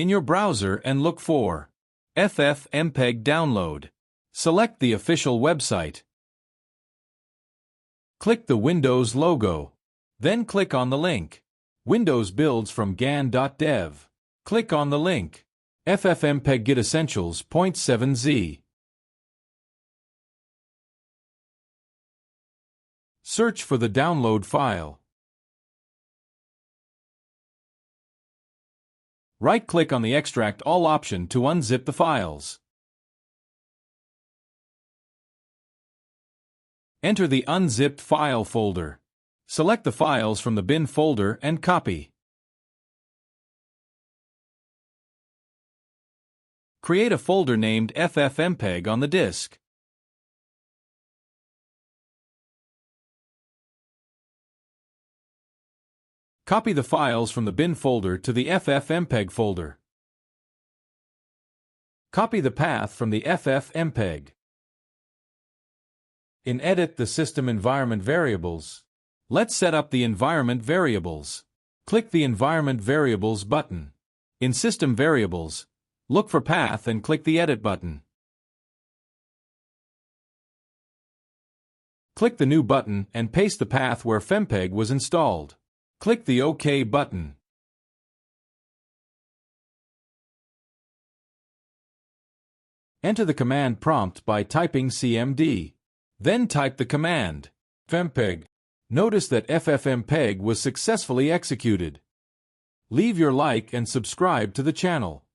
in your browser and look for FFmpeg download. Select the official website. Click the Windows logo. Then click on the link. Windows builds from gan.dev. Click on the link. FFmpeg Git Essentials 0.7z. Search for the download file. Right-click on the Extract All option to unzip the files. Enter the unzipped file folder. Select the files from the bin folder and copy. Create a folder named FFmpeg on the disk. Copy the files from the bin folder to the FFmpeg folder. Copy the path from the FFmpeg. In Edit the System Environment Variables, let's set up the environment variables. Click the Environment Variables button. In System Variables, look for Path and click the Edit button. Click the New button and paste the path where FFmpeg was installed. Click the OK button. Enter the command prompt by typing cmd. Then type the command FFmpeg. Notice that FFmpeg was successfully executed. Leave your like and subscribe to the channel.